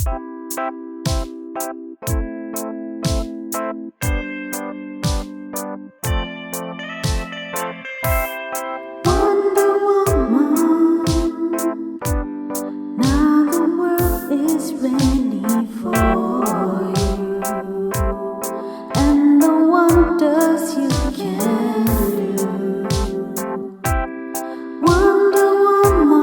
Wonder Woman, now the world is ready for you, and the wonders you can do. Wonder Woman,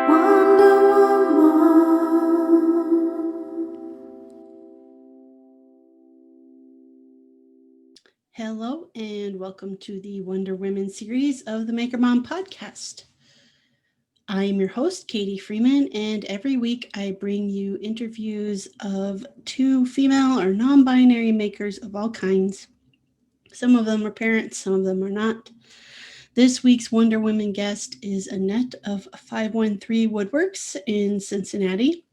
Wonder Woman. Hello, and welcome to the Wonder Women series of the Maker Mom podcast. I am your host, Katie Freeman, and every week I bring you interviews of two female or non binary makers of all kinds. Some of them are parents, some of them are not. This week's Wonder Women guest is Annette of 513 Woodworks in Cincinnati.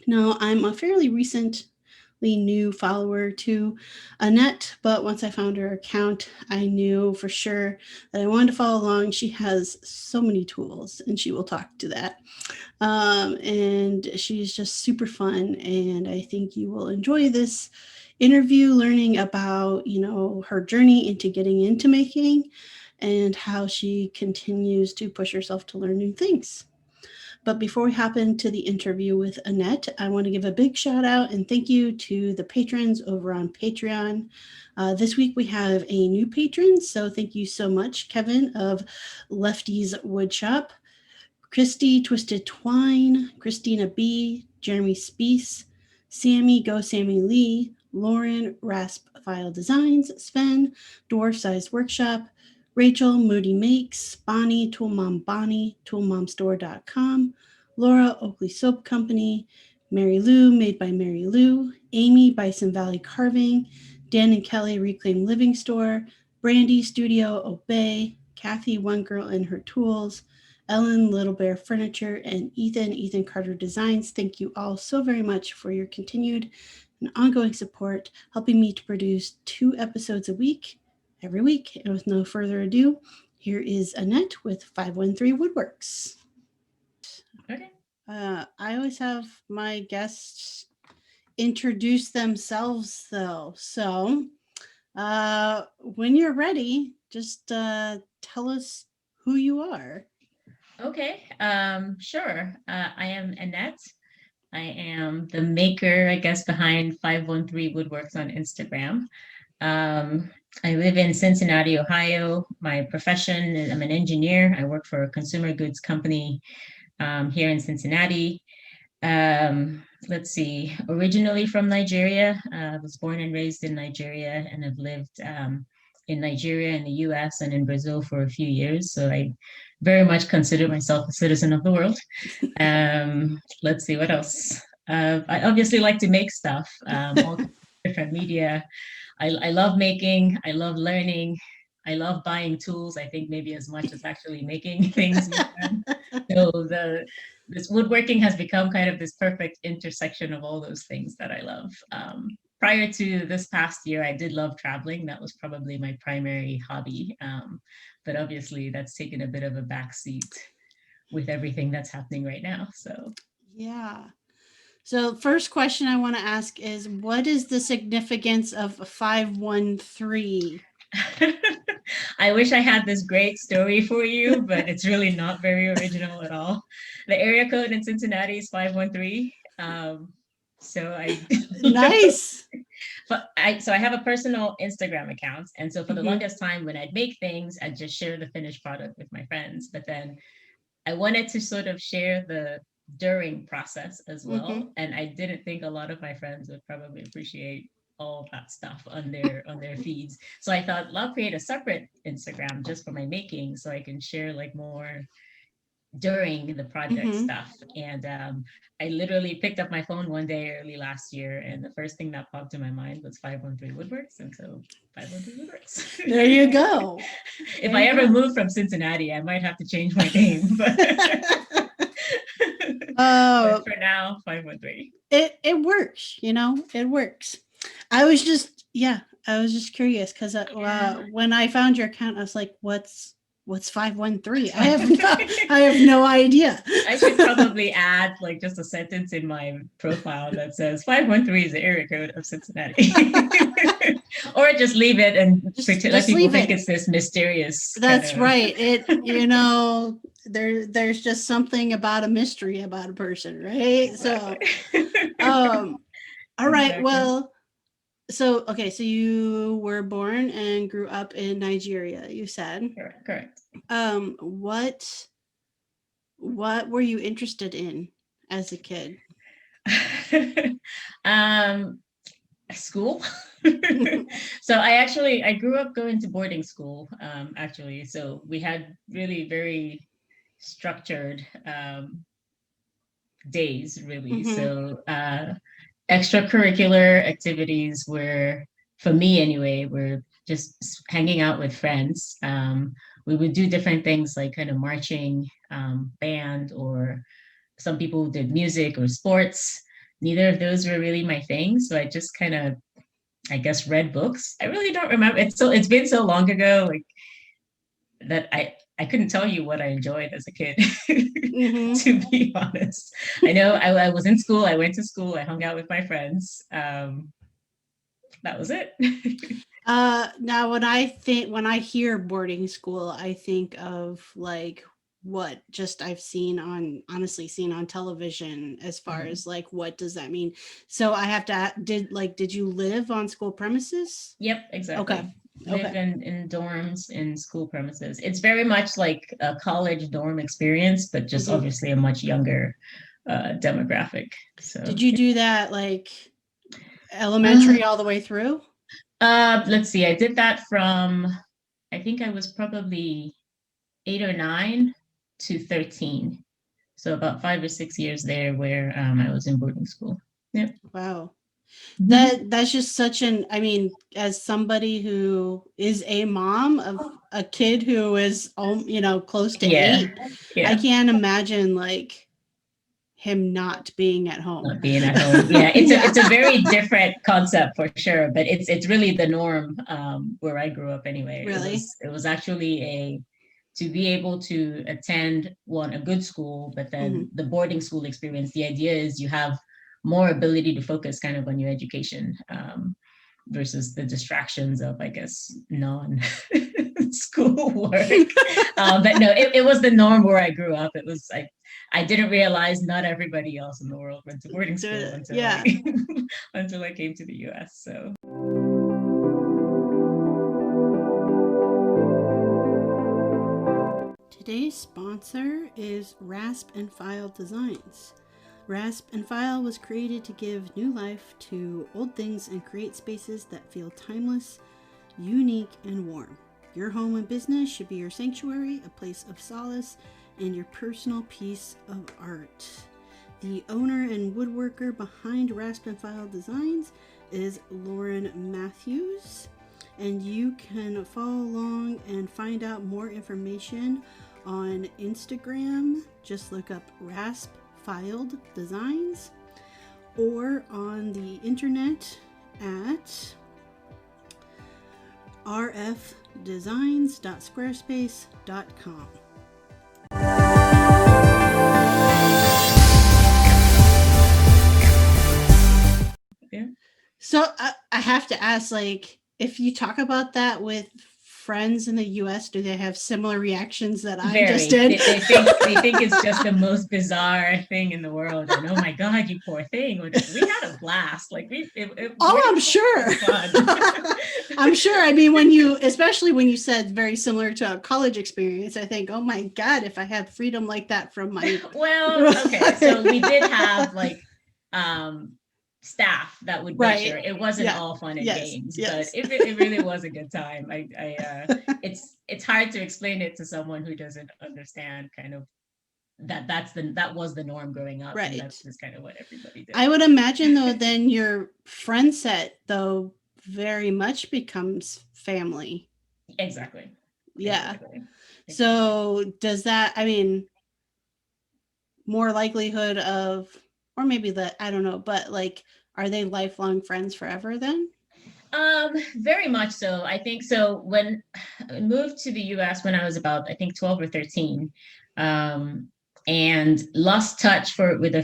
Now, I'm a fairly recently new follower to Annette, but once I found her account, I knew for sure that I wanted to follow along. She has so many tools, and she will talk to that. And she's just super fun, and I think you will enjoy this interview, learning about, her journey into getting into making and how she continues to push herself to learn new things. But before we hop into the interview with Annette, I want to give a big shout out and thank you to the patrons over on Patreon. This week we have a new patron, so thank you so much, Kevin of Lefty's Woodshop, Christy Twisted Twine, Christina B, Jeremy Speece, Sammy Go Sammy Lee, Lauren Rasp File Designs, Sven Dwarf Size Workshop, Rachel Moody Makes, Bonnie Toolmom Bonnie, toolmomstore.com, Laura Oakley Soap Company, Mary Lou Made by Mary Lou, Amy Bison Valley Carving, Dan and Kelly Reclaim Living Store, Brandy Studio Obey, Kathy One Girl and Her Tools, Ellen Little Bear Furniture, and Ethan Carter Designs. Thank you all so very much for your continued and ongoing support, helping me to produce 2 episodes a week, every week. And with no further ado, here is Annette with 513 Woodworks. Okay. I always have my guests introduce themselves, though. So when you're ready, just tell us who you are. Okay. Sure. I am Annette. I am the maker, I guess, behind 513 Woodworks on Instagram. I live in Cincinnati, Ohio. My profession is I'm an engineer. I work for a consumer goods company here in Cincinnati. Let's see, originally from Nigeria. I was born and raised in Nigeria and have lived in Nigeria, in the US, and in Brazil for a few years. So I very much consider myself a citizen of the world. Let's see, what else? I obviously like to make stuff, all different media. I love making, I love learning, I love buying tools, I think maybe as much as actually making things. So this woodworking has become kind of this perfect intersection of all those things that I love. Prior to this past year, I did love traveling. That was probably my primary hobby. But obviously that's taken a bit of a backseat with everything that's happening right now. So Yeah. So first question I want to ask is, what is the significance of 513? I wish I had this great story for you, but it's really not very original at all. The area code in Cincinnati is 513. So I Nice. But I have a personal Instagram account. And so for the longest time when I'd make things, I'd just share the finished product with my friends. But then I wanted to sort of share the during process as well. And I didn't think a lot of my friends would probably appreciate all that stuff on their feeds. So I thought, well, I'll create a separate Instagram just for my making so I can share like more during the project stuff. And I literally picked up my phone one day early last year, and the first thing that popped in my mind was 513 Woodworks, and so 513 Woodworks. There you go. If I ever move from Cincinnati, I might have to change my name. But for now, 513. It works, it works. I was just curious because when I found your account, I was like, what's What's 513? I have no idea. I should probably add like just a sentence in my profile that says 513 is the area code of Cincinnati. Or just leave it and pretend let Just people leave think it. it's this mysterious. That's kind of- right. There's just something about a mystery about a person, right? Exactly. All right. Exactly. Well, so you were born and grew up in Nigeria, you said. Correct. What were you interested in as a kid? School. So I grew up going to boarding school, actually. So we had really very structured days, really. Mhm. So extracurricular activities were, for me anyway, were just hanging out with friends. We would do different things like kind of marching, band, or some people did music or sports. Neither of those were really my thing. So I just kind of, I guess, read books. I really don't remember. It's been so long ago, like that I couldn't tell you what I enjoyed as a kid, Mhm. to be honest. I know I was in school, I went to school, I hung out with my friends. That was it. Now when I hear boarding school, I think of like what just I've honestly seen on television as far Mhm. as like what does that mean? So I have to did you live on school premises? Yep, exactly. Okay. Live Okay. in dorms in school premises. It's very much like a college dorm experience, but just Mhm. obviously a much younger demographic. So Did you do that like elementary all the way through? let's see, I did that from, I think I was probably 8 or 9 to 13. So about 5 or 6 years there where I was in boarding school. Yep. Wow. Mhm. That's just I mean, as somebody who is a mom of a kid who is close to Yeah. 8, I Yeah. can't imagine like him not being at home. Not being at home. Yeah, Yeah. it's a very different concept for sure, but it's really the norm where I grew up anyway. Really? It was actually a to be able to attend a good school, but Hmm. then the boarding school experience. The idea is you have more ability to focus kind of on your education, versus the distractions of, I guess, non school work. But no, it was the norm where I grew up. It was I didn't realize not everybody else in the world went to boarding school until Yeah. until I came to the US. So Today's sponsor is Rasp and File Designs. Rasp and File was created to give new life to old things and create spaces that feel timeless, unique, and warm. Your home and business should be your sanctuary, a place of solace, and your personal piece of art. The owner and woodworker behind Rasp and File Designs is Lauren Matthews, and you can follow along and find out more information on Instagram. Just look up Rasp Filed Designs, or on the internet at rfdesigns.squarespace.com. yeah. So I have to ask, like, if you talk about that with friends in the U.S., do they have similar reactions that I just did? They think it's just the most bizarre thing in the world, and oh my god, you poor thing. We had a blast. Like I'm sure. I'm sure. I mean, especially when you said very similar to a college experience, I think, oh my god, if I had freedom like that from my well, okay, so we did have like staff that would make Right. sure it wasn't Yeah. all fun and Yes. games, Yes. but it really was a good time. It's hard to explain it to someone who doesn't understand kind of that was the norm growing up, and Right. that's just kind of what everybody did. I would imagine though, then your friend set though very much becomes family. Exactly. Yeah. Exactly. So does that, I mean, more likelihood of, or maybe I don't know, but like, are they lifelong friends forever then? Very much so. I think so. When I moved to the US when I was about, I think 12 or 13, um, and lost touch for a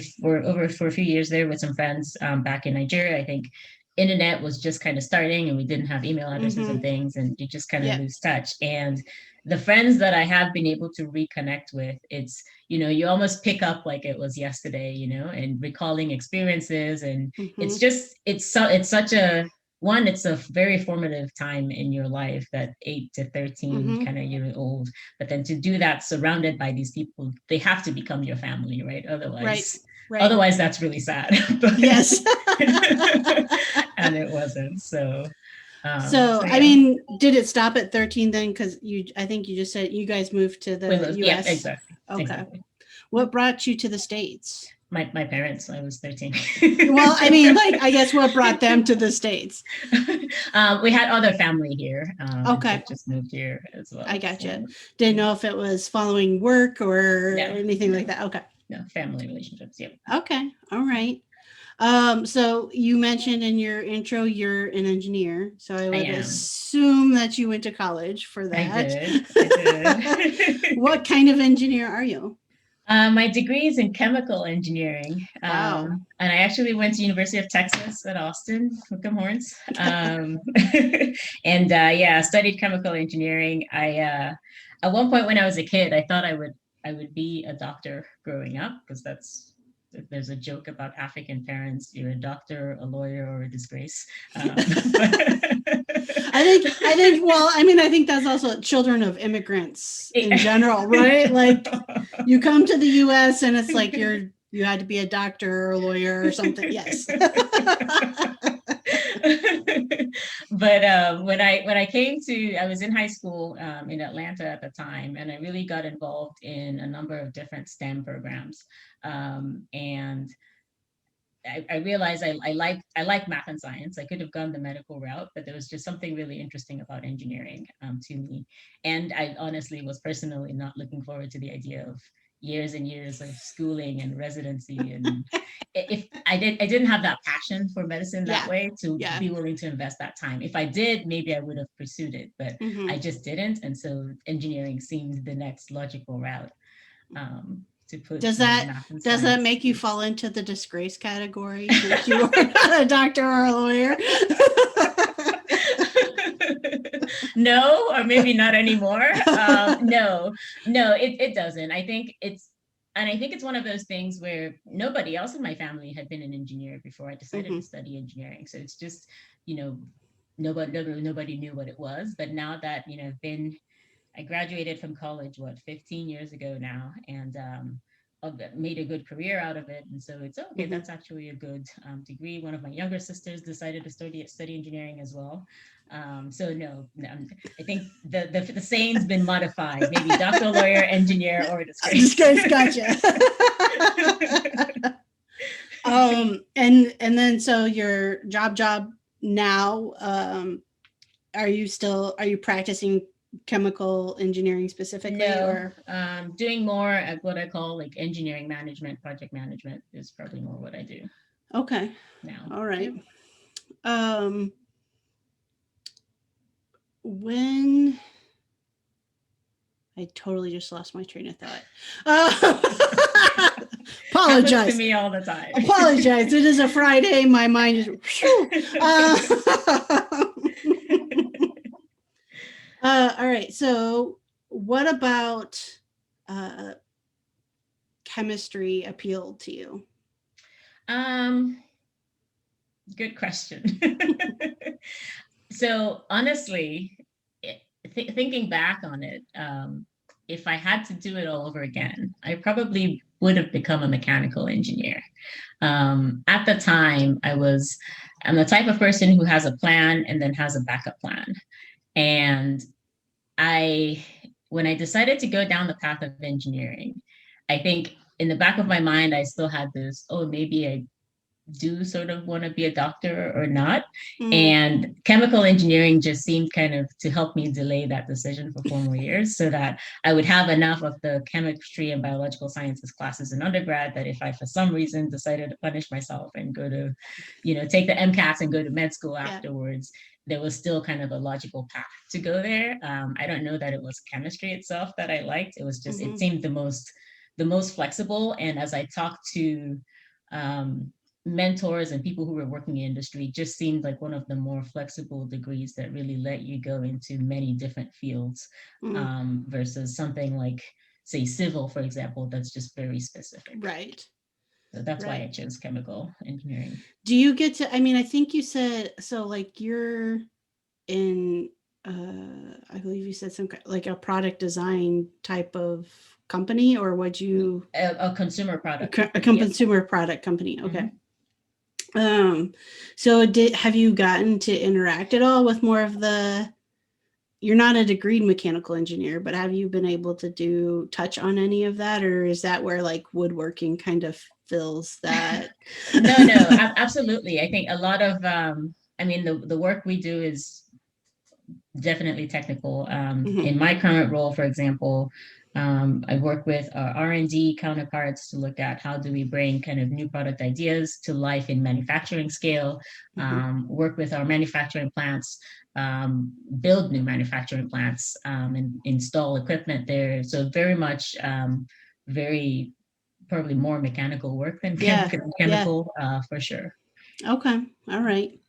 few years there with some friends back in Nigeria. I think internet was just kind of starting and we didn't have email addresses and things, and you just kind of Yeah. lose touch. And the friends that I have been able to reconnect with, it's, you almost pick up like it was yesterday, and recalling experiences. And it's Mm-hmm. just, it's such a, one, it's a very formative time in your life, that 8 to 13 Mm-hmm. kind of year old. But then to do that surrounded by these people, they have to become your family, right? Right. Otherwise, Right. otherwise that's really sad. But Yes. and it wasn't. So, So I yeah. mean, did it stop at 13 then? Because I think you just said you guys moved to the Yeah, US. exactly. Okay. Exactly. What brought you to the States? My parents, I was 13. Well, I mean, like, I guess what brought them to the States? We had other family here, and Okay. they just moved here as well. I gotcha. So, Didn't know if it was following work or no, anything no, like that. Okay. no, family relationships. Yep. Okay. All right. So you mentioned in your intro you're an engineer, so I I would am. assume that you went to college for I that. did. I did. What kind of engineer are you? My degree is in chemical engineering, Wow. and I actually went to University of Texas at Austin, Hook'em Horns, and yeah, studied chemical engineering. At one point when I was a kid, I thought I would be a doctor growing up, because there's a joke about African parents: you're a doctor, a lawyer, or a disgrace. Well, I mean, I think that's also children of immigrants in general, right? Like you come to the US and it's like you had to be a doctor or a lawyer or something. Yes. But when I came to, I was in high school in Atlanta at the time, and I really got involved in a number of different STEM programs, and I realized I like math and science. I could have gone the medical route, but there was just something really interesting about engineering to me. And I honestly was personally not looking forward to the idea of years and years of schooling and residency. And if I didn't have that passion for medicine that Yeah. way to Yeah. be willing to invest that time. If I did, maybe I would have pursued it, but Mm-hmm. I just didn't. And so engineering seemed the next logical route. To put Does math and that science. make you fall into the disgrace category since you were not a doctor or a lawyer? No, or maybe not anymore. No, it doesn't. I think it's one of those things where nobody else in my family had been an engineer before I decided to study engineering. So it's just, you know, nobody knew what it was. But now that, I graduated from college, 15 years ago now, and made a good career out of it. And so it's okay. Mm-hmm. That's actually a good degree. One of my younger sisters decided to study engineering as well. So no, I think the saying's been modified. Maybe doctor, lawyer, engineer, or disgrace. Disgrace, gotcha. And then so your job now, are you practicing chemical engineering specifically? No, Or doing more at what I call like engineering management, project management is probably more what I do okay, now. all right. Yep. When I totally just lost my train of thought. Apologize. Happens to me all the time. Apologize. It is a Friday. My mind is. All right. So, what about chemistry appealed to you? Good question. So honestly, thinking back on it, if I had to do it all over again, I probably would have become a mechanical engineer. At the time, I'm the type of person who has a plan and then has a backup plan. And when I decided to go down the path of engineering, I think in the back of my mind, I still had this, oh, maybe do sort of want to be a doctor or not. Mm. And chemical engineering just seemed kind of to help me delay that decision for 4 more years so that I would have enough of the chemistry and biological sciences classes in undergrad that if I, for some reason, decided to punish myself and go to, take the MCATs and go to med school afterwards, there was still kind of a logical path to go there. I don't know that it was chemistry itself that I liked. It was just, it seemed the most flexible. And as I talked to mentors and people who were working in industry, just seemed like one of the more flexible degrees that really let you go into many different fields versus something like, say, civil, for example, that's just very specific. Right. So that's why I chose chemical engineering. Do you get to, I mean, I think you said, so like you're in, I believe you said some like a product design type of company, or would you? A consumer product. A consumer product company. Okay. So have you gotten to interact at all with more of you're not a degreed mechanical engineer, but have you been able to touch on any of that? Or is that where like woodworking kind of fills that? No, absolutely. I think a lot of, the work we do is definitely technical. In my current role, for example, I work with our R&D counterparts to look at how do we bring kind of new product ideas to life in manufacturing scale, work with our manufacturing plants, build new manufacturing plants, and install equipment there. So very much, very probably more mechanical work than chemical, for sure. Okay. All right.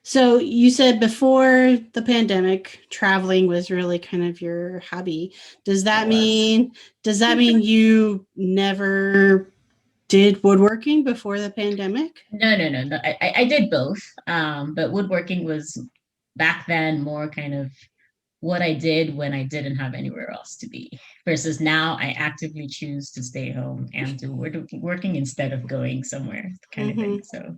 So you said before the pandemic, traveling was really kind of your hobby. Does that mean you never did woodworking before the pandemic? No. I did both. But woodworking was back then more kind of what I did when I didn't have anywhere else to be, versus now I actively choose to stay home and do working instead of going somewhere kind of thing. So.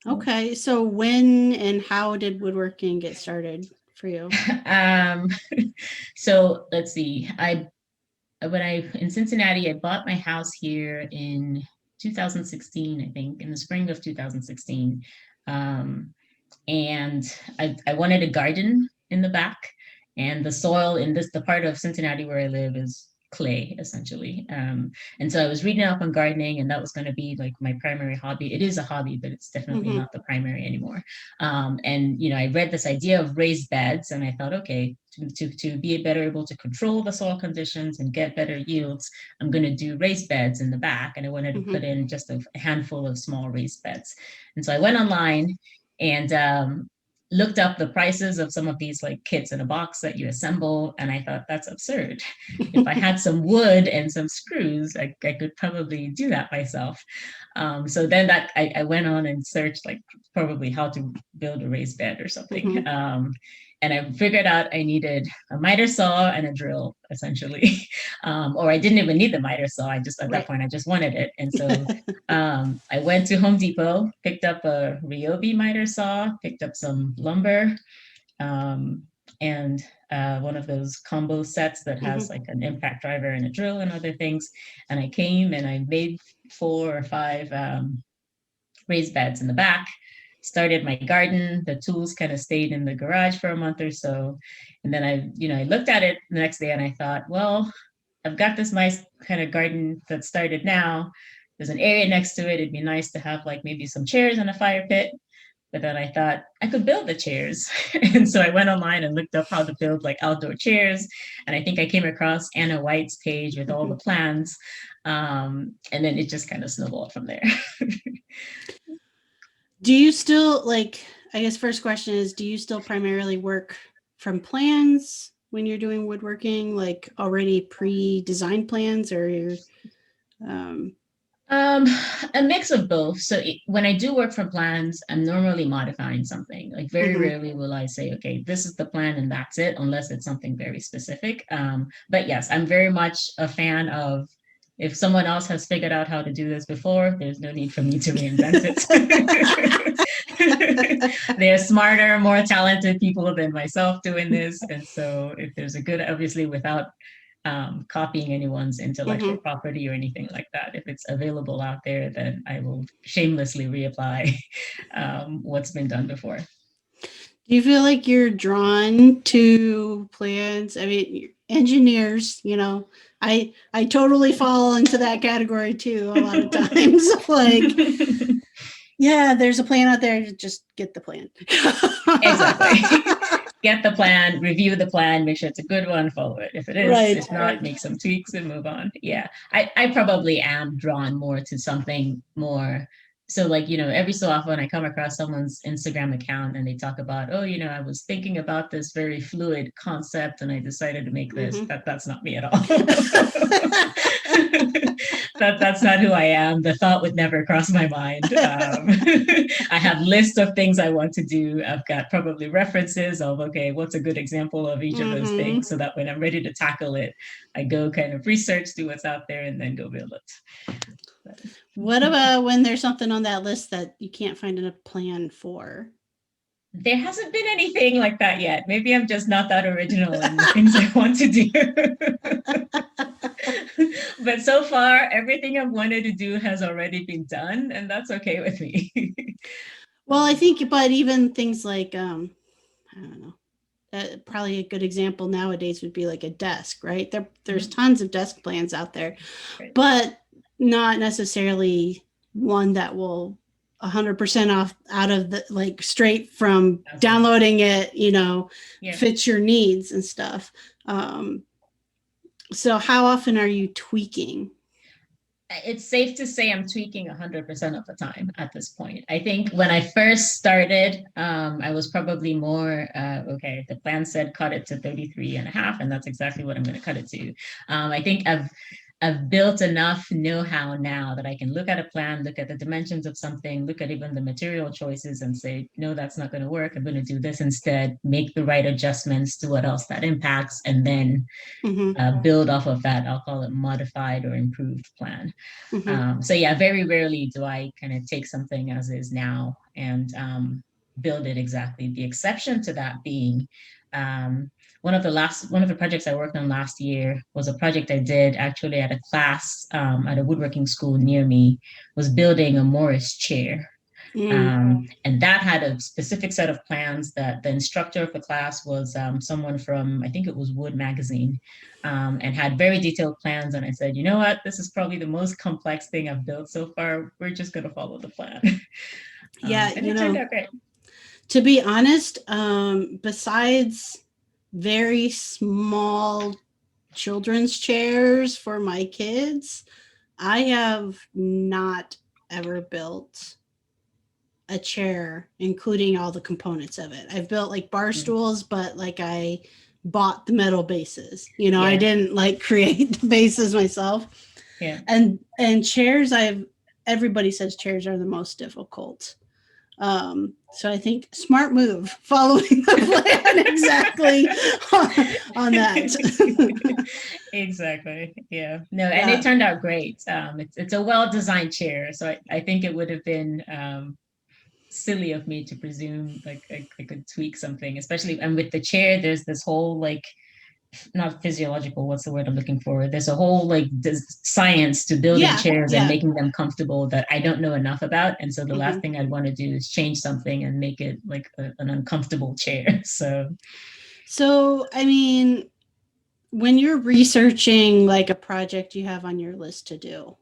Okay. So when and how did woodworking get started for you? So let's see. In Cincinnati, I bought my house here in 2016, I think, in the spring of 2016. And I wanted a garden in the back, and the soil in the part of Cincinnati where I live is clay, essentially. And so I was reading up on gardening, and that was going to be like my primary hobby. It is a hobby, but it's definitely not the primary anymore. And I read this idea of raised beds, and I thought, okay, to be better able to control the soil conditions and get better yields, I'm going to do raised beds in the back. And I wanted to put in just a handful of small raised beds. And so I went online and looked up the prices of some of these like kits in a box that you assemble. And I thought, that's absurd. If I had some wood and some screws, I could probably do that myself. So then I went on and searched like probably how to build a raised bed or something. And I figured out I needed a miter saw and a drill, essentially. Or I didn't even need the miter saw. At that point, I just wanted it. And so I went to Home Depot, picked up a Ryobi miter saw, picked up some lumber, and one of those combo sets that has like an impact driver and a drill and other things. And I came and I made 4 or 5 raised beds in the back. Started my garden. The tools kind of stayed in the garage for a month or so. And then I looked at it the next day and I thought, well, I've got this nice kind of garden that started now. There's an area next to it. It'd be nice to have like maybe some chairs and a fire pit. But then I thought I could build the chairs. And so I went online and looked up how to build like outdoor chairs. And I think I came across Anna White's page with all the plans. And then it just kind of snowballed from there. Do you still I guess first question is, do you still primarily work from plans when you're doing woodworking, like already pre-designed plans, or you're a mix of both. So when I do work from plans, I'm normally modifying something. Like very rarely will I say, okay, this is the plan and that's it, unless it's something very specific. But yes, I'm very much a fan of, if someone else has figured out how to do this before, there's no need for me to reinvent it. They're smarter, more talented people than myself doing this. And so if there's a good, obviously without copying anyone's intellectual property or anything like that. If it's available out there, then I will shamelessly reapply what's been done before. Do you feel like you're drawn to plans? I mean, engineers, I totally fall into that category too a lot of times. Like, yeah, there's a plan out there, just get the plan. Exactly. Get the plan, review the plan, make sure it's a good one, follow it. If it is, Right, if not, right. make some tweaks and move on. Yeah. I probably am drawn more to something more. So like, every so often I come across someone's Instagram account and they talk about, oh, I was thinking about this very fluid concept and I decided to make this. That's not me at all. That's not who I am. The thought would never cross my mind. I have lists of things I want to do. I've got probably references of, okay, what's a good example of each of those things, so that when I'm ready to tackle it, I go kind of research, do what's out there, and then go build it. What about when there's something on that list that you can't find a plan for? There hasn't been anything like that yet. Maybe I'm just not that original in the things I want to do. But so far, everything I've wanted to do has already been done, and that's okay with me. Well, I think, but even things like, I don't know, probably a good example nowadays would be like a desk, right? There's tons of desk plans out there, Right. but not necessarily one that will 100% off out of the, like, straight from downloading it, fits your needs and stuff. So how often are you tweaking? It's safe to say I'm tweaking 100% of the time at this point. I think when I first started, I was probably more, okay, the plan said cut it to 33.5, and that's exactly what I'm going to cut it to. I think I've built enough know-how now that I can look at a plan, look at the dimensions of something, look at even the material choices and say, no, that's not going to work. I'm going to do this instead, make the right adjustments to what else that impacts, and then build off of that. I'll call it modified or improved plan. So yeah, very rarely do I kind of take something as is now and build it exactly. The exception to that being, one of the projects I worked on last year was a project I did actually at a class at a woodworking school near me, was building a Morris chair. And that had a specific set of plans that the instructor of the class was someone from, I think it was Wood magazine, and had very detailed plans. And I said, you know what, this is probably the most complex thing I've built so far. We're just going to follow the plan. Yeah, and it turned out great. To be honest, besides very small children's chairs for my kids, I have not ever built a chair, including all the components of it. I've built like bar stools, but like I bought the metal bases, I didn't like create the bases myself. Yeah. And chairs, everybody says chairs are the most difficult. So I think smart move, following the plan exactly on that. Exactly. Yeah. No, and it turned out great. It's a well-designed chair. So I think it would have been silly of me to presume like I could tweak something, especially, and with the chair, there's this whole like, not physiological, what's the word I'm looking for? There's a whole like science to building chairs and making them comfortable that I don't know enough about. And so the last thing I'd want to do is change something and make it like an uncomfortable chair. So I mean, when you're researching like a project you have on your list to do,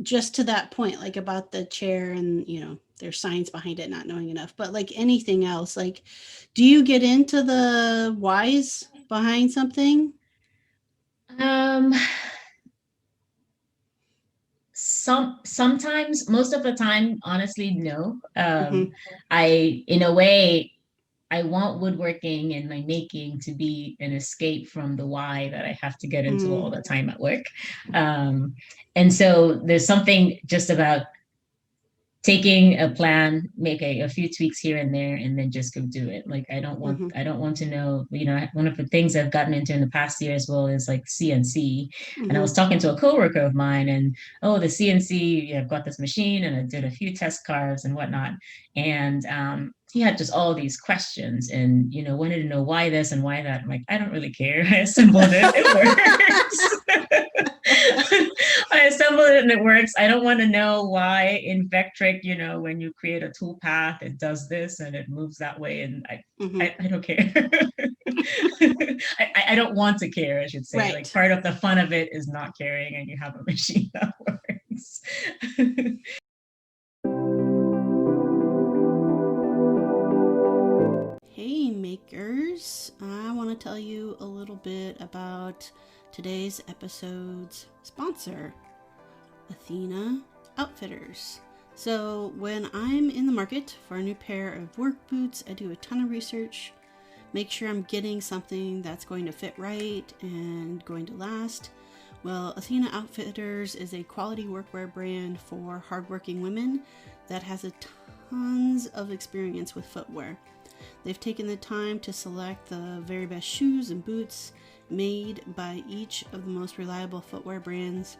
just to that point, like about the chair and, there's science behind it, not knowing enough, but like anything else, like, do you get into the whys behind something? Sometimes, most of the time, honestly, no. In a way, I want woodworking and my making to be an escape from the why that I have to get into all the time at work. And so there's something just about taking a plan, make a few tweaks here and there, and then just go do it. Like Mm-hmm. I don't want to know, one of the things I've gotten into in the past year as well is like CNC. And I Mm-hmm. was talking to a coworker of mine, and oh, the CNC, I've got this machine, and I did a few test carves and whatnot. And he had just all these questions and wanted to know why this and why that. I'm like, I don't really care. I assembled it. It works. I assembled it and it works. I don't want to know why in Vectric, when you create a tool path, it does this and it moves that way. And Mm-hmm. I don't care. I don't want to care, I should say. Right. Like part of the fun of it is not caring, and you have a machine that works. Hey makers, I want to tell you a little bit about today's episode's sponsor, Athena Outfitters. So when I'm in the market for a new pair of work boots, I do a ton of research, make sure I'm getting something that's going to fit right and going to last. Well, Athena Outfitters is a quality workwear brand for hardworking women that has a tons of experience with footwear. They've taken the time to select the very best shoes and boots made by each of the most reliable footwear brands.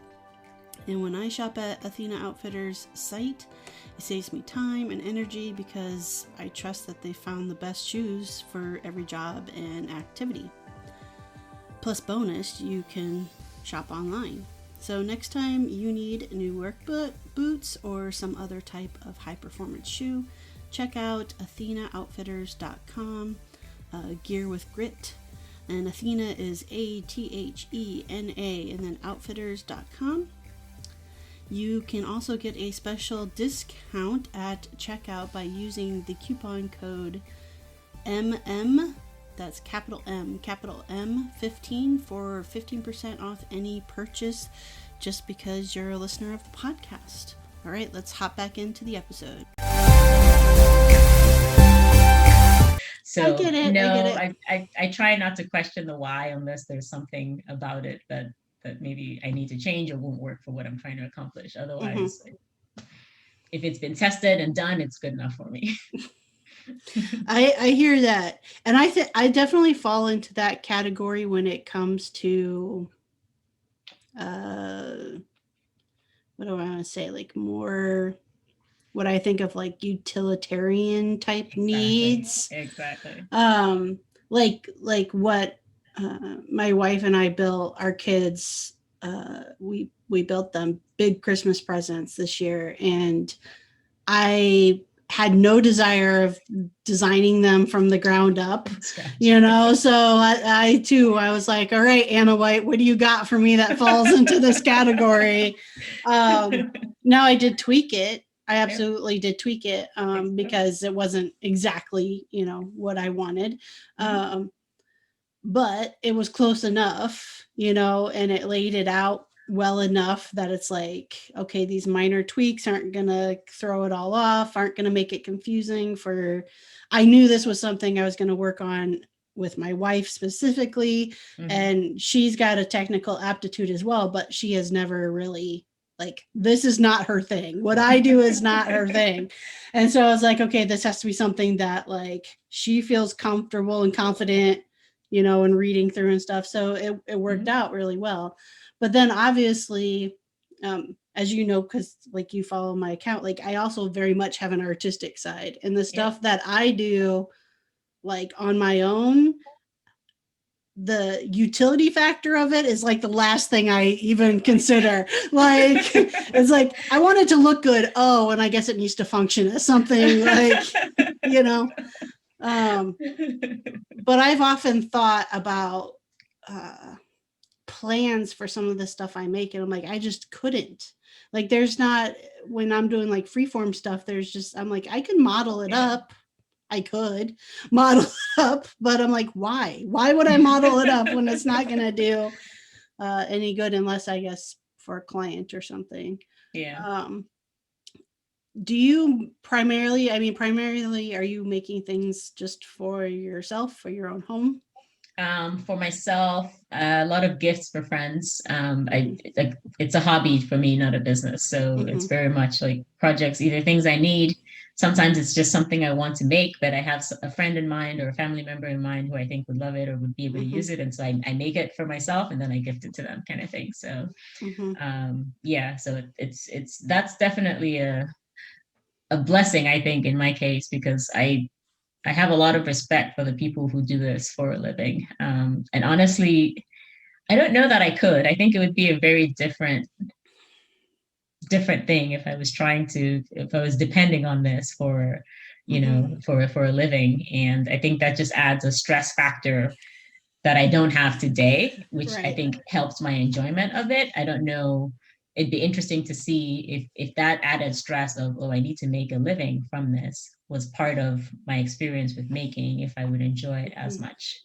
And when I shop at Athena Outfitters' site, it saves me time and energy because I trust that they found the best shoes for every job and activity. Plus bonus, you can shop online. So next time you need new work boots or some other type of high performance shoe, check out AthenaOutfitters.com, gear with grit. And Athena is ATHENA, and then outfitters.com. You can also get a special discount at checkout by using the coupon code MM, that's capital M 15 for 15% off any purchase just because you're a listener of the podcast. All right, let's hop back into the episode. So I get it. I try not to question the why unless there's something about it that maybe I need to change or won't work for what I'm trying to accomplish. Otherwise, if it's been tested and done, it's good enough for me. I hear that, and I definitely fall into that category when it comes to what do I want to say, like more what I think of like utilitarian type needs. Exactly. Like what my wife and I built our kids. We built them big Christmas presents this year, and I had no desire of designing them from the ground up, so I too, I was like, all right, Anna White, what do you got for me that falls into this category? Now I did tweak it. I absolutely did tweak it because it wasn't exactly, what I wanted. But it was close enough, and it laid it out well enough that it's like, okay, these minor tweaks aren't going to throw it all off, aren't going to make it confusing I knew this was something I was going to work on with my wife specifically. And she's got a technical aptitude as well, but she has never really this is not her thing. What I do is not her thing. And so I was like, okay, this has to be something that she feels comfortable and confident, and reading through and stuff. So it worked out really well. But then obviously, as you know, because you follow my account, I also very much have an artistic side, and the stuff that I do on my own, the utility factor of it is the last thing I even consider. It's I want it to look good. Oh, and I guess it needs to function as something but I've often thought about plans for some of the stuff I make, and I'm I just couldn't. There's not, when I'm doing freeform stuff, there's just, I'm I could model it up. I could model it up, but I'm why? Why would I model it up when it's not going to do any good unless, I guess, for a client or something? Yeah. Do you primarily, are you making things just for yourself, for your own home? For myself, a lot of gifts for friends. It's a hobby for me, not a business. So it's Mm-hmm. very much like projects, either things I need. Sometimes it's just something I want to make, but I have a friend in mind or a family member in mind who I think would love it or would be able to Mm-hmm. use it. And so I make it for myself and then I gift it to them, kind of thing. So Mm-hmm. yeah, so it's that's definitely a blessing, I think, in my case, because I have a lot of respect for the people who do this for a living. And honestly, I don't know that I could. I think it would be a very different thing if I was if I was depending on this for, Mm-hmm. for a living. And I think that just adds a stress factor that I don't have today, which I Right. think helps my enjoyment of it. I don't know. It'd be interesting to see if that added stress of, oh, I need to make a living from this was part of my experience with making, if I would enjoy it as Mm-hmm. much.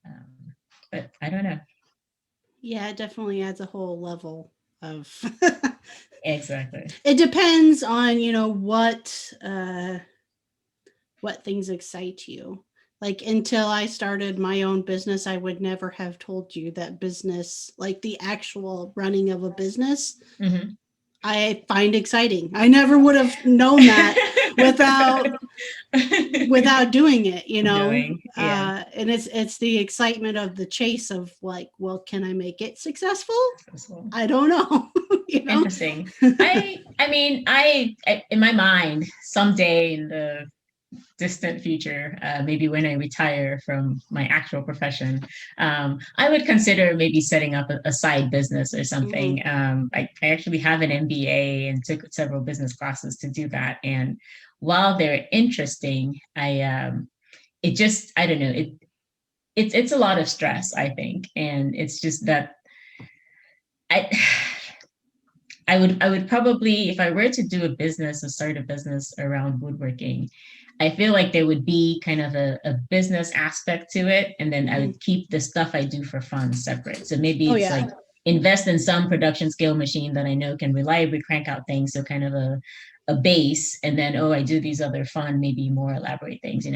Um, but I don't know. Yeah, it definitely adds a whole level of. Exactly. It depends on what things excite you. Like until I started my own business, I would never have told you that business, like the actual running of a business, Mhm. I find exciting. I never would have known that without doing it, Doing, yeah. and it's the excitement of the chase of like, well, can I make it successful? So, I don't know. you know interesting. I mean, in my mind, someday in the distant future, maybe when I retire from my actual profession, I would consider maybe setting up a side business or Mhm. something. I actually have an MBA and took several business classes to do that. And while they're interesting, it just, I don't know, it's a lot of stress, I think. And it's just that I, I would probably, if I were to do a business or start a business around woodworking, I feel like there would be kind of a business aspect to it. And then I Mhm. would keep the stuff I do for fun separate. So maybe Oh it's yeah. like invest in some production scale machine that I know can reliably crank out things. So kind of a base. And then, oh, I do these other fun, maybe more elaborate things. I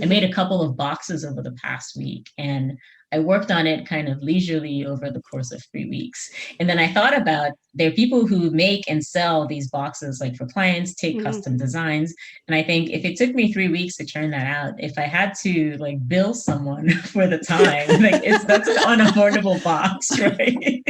made Mhm. a couple of boxes over the past week and I worked on it kind of leisurely over the course of 3 weeks. And then I thought about there are people who make and sell these boxes like for clients, take Mhm. custom designs. And I think if it took me 3 weeks to churn that out, if I had to like bill someone for the time, like that's an unaffordable box, right?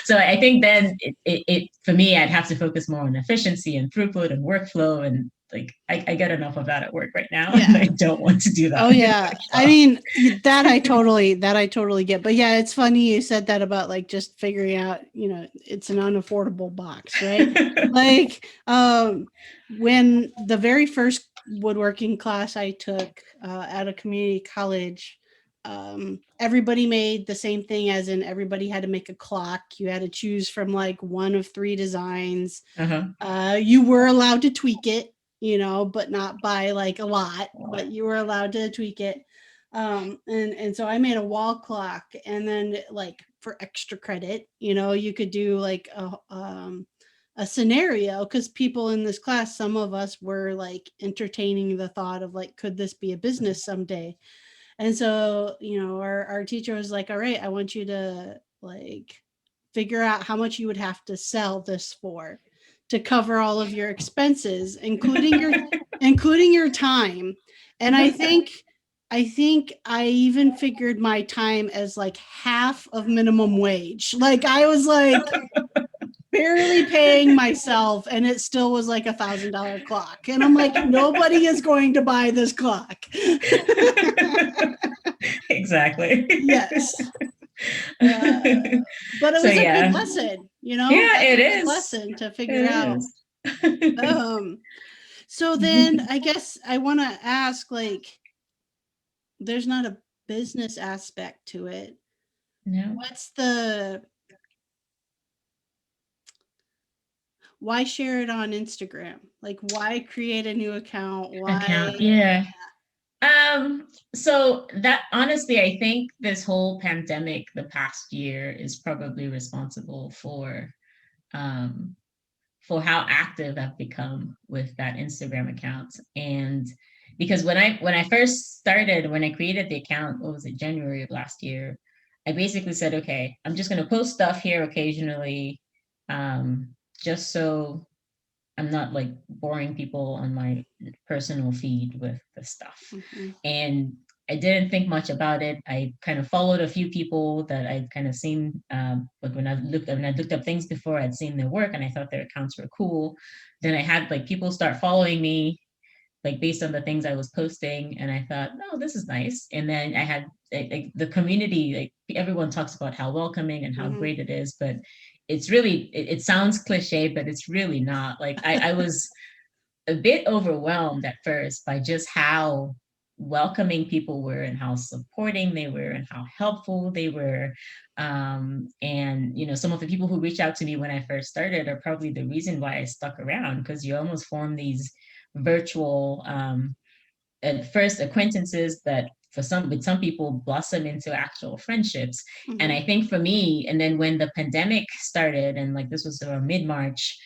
So I think then it for me, I'd have to focus more on efficiency and throughput and workflow. And like I get enough of that at work right now. And I Yeah. don't want to do that Oh in yeah. my I job. mean, that I totally get. But yeah, it's funny you said that about like just figuring out, it's an unaffordable box, right? Like when the very first woodworking class I took at a community college, everybody made the same thing, as in everybody had to make a clock. You had to choose from like one of three designs. Uh-huh. You were allowed to tweak it, but not by like a lot, but you were allowed to tweak it. And so I made a wall clock, and then like for extra credit, you could do like a scenario, because people in this class, some of us were like entertaining the thought of like, could this be a business someday? And so, our teacher was like, all right, I want you to like figure out how much you would have to sell this for to cover all of your expenses, including your time. And I think I even figured my time as like half of minimum wage. Like I was like barely paying myself, and it still was like $1,000 clock. And I'm like, nobody is going to buy this clock. Exactly. Yes. Uh, but it So was a good yeah. lesson, Yeah, that's it a good is. lesson to figure It out. is. Um, so then I guess I want to ask, like, there's not a business aspect to it. No What's the why share it on Instagram? Like, why create a new account? account. Why? Yeah. So that honestly, I think this whole pandemic, the past year, is probably responsible for how active I've become with that Instagram account. And because when I first started, when I created the account, what was it, January of last year, I basically said, okay, I'm just going to post stuff here occasionally, just so I'm not like boring people on my personal feed with the stuff. Mhm. And I didn't think much about it. I kind of followed a few people that I'd kind of seen, like when I looked up things before, I'd seen their work and I thought their accounts were cool. Then I had like people start following me, like based on the things I was posting, and I thought, no, this is nice. And then I had like the community, like everyone talks about how welcoming and how Mhm. great it is, but it's really it sounds cliche, but it's really not. Like I was a bit overwhelmed at first by just how welcoming people were and how supporting they were and how helpful they were. And some of the people who reached out to me when I first started are probably the reason why I stuck around, because you almost form these virtual at first acquaintances that with some people blossom into actual friendships. And Mhm. I think for me, and then when the pandemic started, and like this was around mid-March,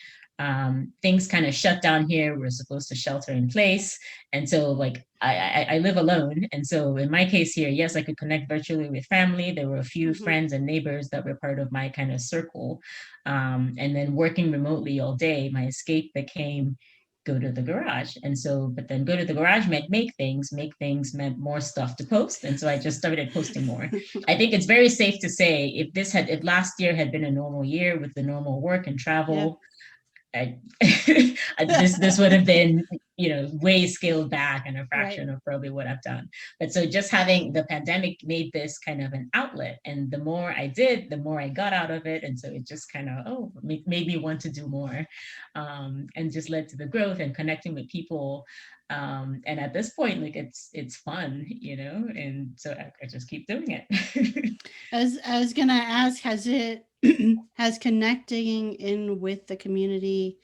things kind of shut down here. We're supposed to shelter in place. And so like I live alone. And so in my case here, yes, I could connect virtually with family. There were a few Mhm. friends and neighbors that were part of my kind of circle. And then working remotely all day, my escape became go to the garage. And so, but then go to the garage meant make things meant more stuff to post. And so I just started posting more. I think it's very safe to say if last year had been a normal year with the normal work and Yeah. travel, I, this would have been way scaled back and a Right. fraction of probably what I've done. But so just having the pandemic made this kind of an outlet, and the more I did, the more I got out of it, and so it just kind of made me want to do more, and just led to the growth and connecting with people. And at this point, like it's fun, and so I just keep doing it. As I was gonna ask, has it has connecting in with the community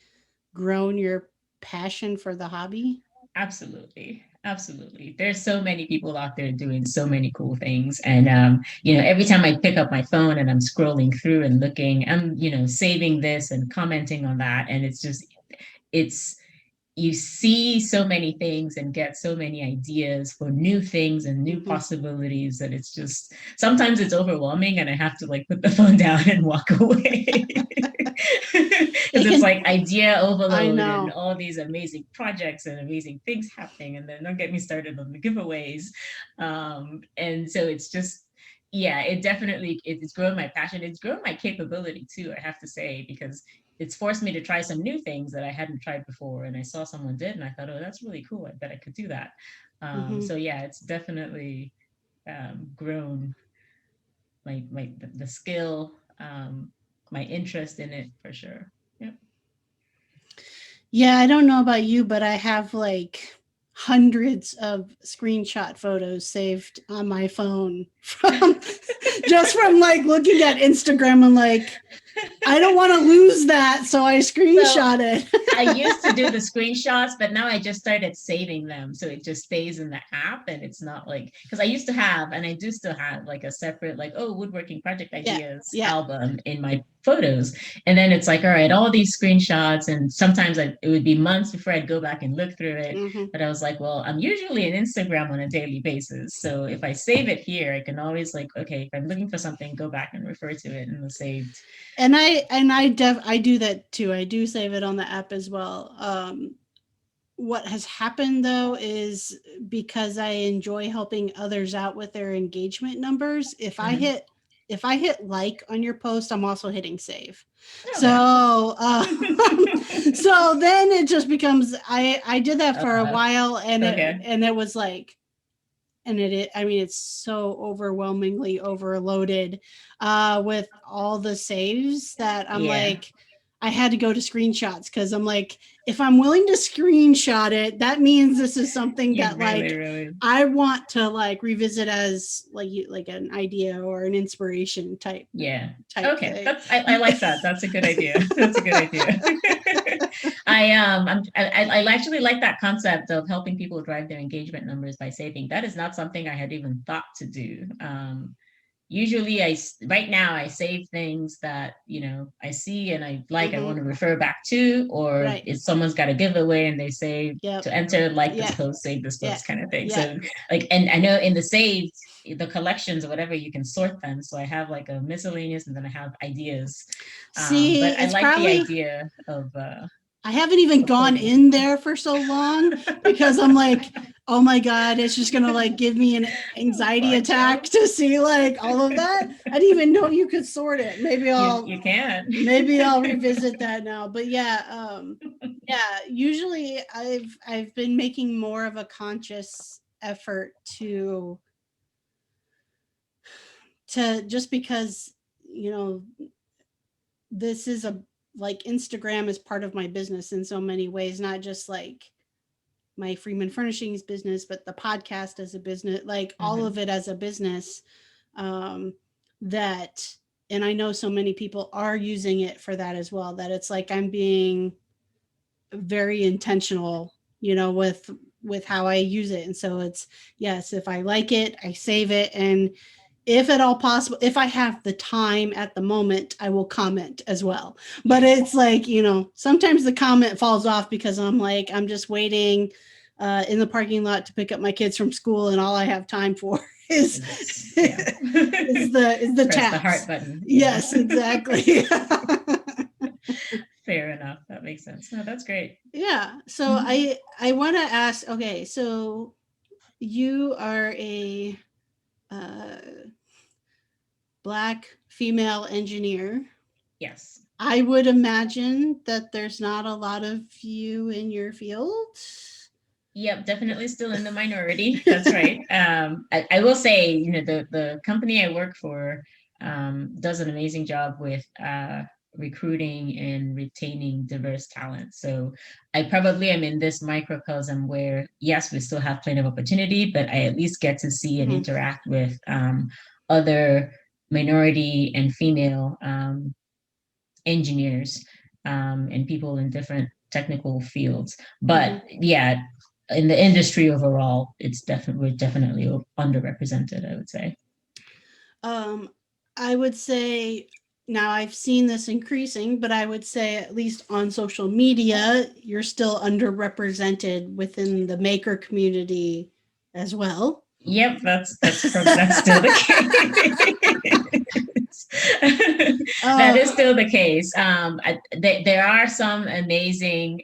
grown your passion for the hobby? Absolutely. Absolutely. There's so many people out there doing so many cool things. And, every time I pick up my phone and I'm scrolling through and looking, I'm, saving this and commenting on that. And it's, you see so many things and get so many ideas for new things and new Hmm. possibilities that it's just sometimes it's overwhelming and I have to like put the phone down and walk away. Because It it's can. like idea I overload and know. all these amazing projects and amazing things happening, and then don't get me started on the giveaways. And so it's just, yeah, it's grown my passion, it's grown my capability too, I have to say, because it's forced me to try some new things that I hadn't tried before. And I saw someone did, and I thought, oh, that's really cool. I bet I could do that. Hmm. So yeah, it's definitely grown the skill, my interest in it for sure. Yeah. Yeah, I don't know about you, but I have like hundreds of screenshot photos saved on my phone from just from like looking at Instagram and like I don't want to lose that, so I So screenshot I used to do it. the screenshots, but now I just started saving them. So it just stays in the app, and it's not like, because I used to have, and I do still have like a separate, like, oh, woodworking project Yeah, ideas yeah. album in my photos. And then it's like, all right, all these screenshots. And sometimes it would be months before I'd go back and look through it. Hmm. But I was like, well, I'm usually in Instagram on a daily basis. So if I save it here, I can always like, okay, if I'm looking for something, go back and refer to it in the saved. I do that too. I do save it on the app as well. What has happened though is because I enjoy helping others out with their engagement numbers, Mhm. if I hit like on your post, I'm also hitting save. Okay. So so then it just becomes I did that for a Uh, while and okay. it was like I mean it's so overwhelmingly overloaded with all the saves that I'm Yeah. like I had to go to screenshots because I'm like if I'm willing to screenshot it that means this is something You that really, like really. I want to like revisit as like an idea or an inspiration Yeah. type Okay. thing. I like that. That's a good idea. That's a good idea. I actually like that concept of helping people drive their engagement numbers by saving. That is not something I had even thought to do. usually right now I save things that, I see and I want to refer back to, or Right. if someone's got a giveaway and they say Yep. to enter, like this Yeah. post, save this Yeah. post kind of thing. Yeah. So like, and I know in the saved, the collections or whatever, you can sort them. So I have like a miscellaneous and then I have ideas. See, But I it's like the probably, idea of I haven't even gone recording. in there for so long because I'm like, oh my God, it's just going to like give me an anxiety attack to see like all of that. I didn't even know you could sort it. Maybe You can. maybe I'll revisit that now. But yeah, usually I've been making more of a conscious effort to just because, this is like Instagram is part of my business in so many ways, not just like my Freeman Furnishings business, but the podcast as a business, like all of it as a business. That, and I know so many people are using it for that as well, that it's like I'm being very intentional, with how I use it. And so it's, yes, if I like it, I save it. And if at all possible, if I have the time at the moment, I will comment as well. But it's like, sometimes the comment falls off because I'm just waiting in the parking lot to pick up my kids from school, and all I have time for is the Press taps. the heart button. Yes, exactly. Fair enough. That makes sense. No, that's great. Yeah. So I want to ask, okay, so you are a Black female engineer. Yes. I would imagine that there's not a lot of you in your field. Yep, definitely still in the minority. That's right. I will say, the company I work for does an amazing job with recruiting and retaining diverse talent. So I probably am in this microcosm where, yes, we still have plenty of opportunity, but I at least get to see and interact with other minority and female engineers and people in different technical fields. But yeah, in the industry overall, we're definitely underrepresented, I would say. I would say, now I've seen this increasing, but I would say at least on social media, you're still underrepresented within the maker community as well. Yep, that's still the case. That is still the case. There are some amazing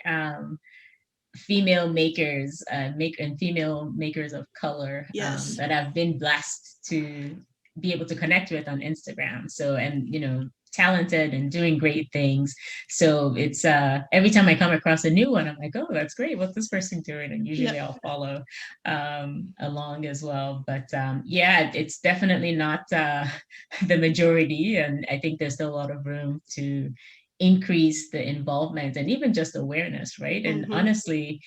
female makers, and female makers of color Yes. that I've been blessed to be able to connect with on Instagram. So, and talented and doing great things. So it's every time I come across a new one, I'm like, oh, that's great. What's this person doing? And usually I'll follow along as well. But yeah, it's definitely not the majority. And I think there's still a lot of room to increase the involvement and even just awareness, right? And honestly,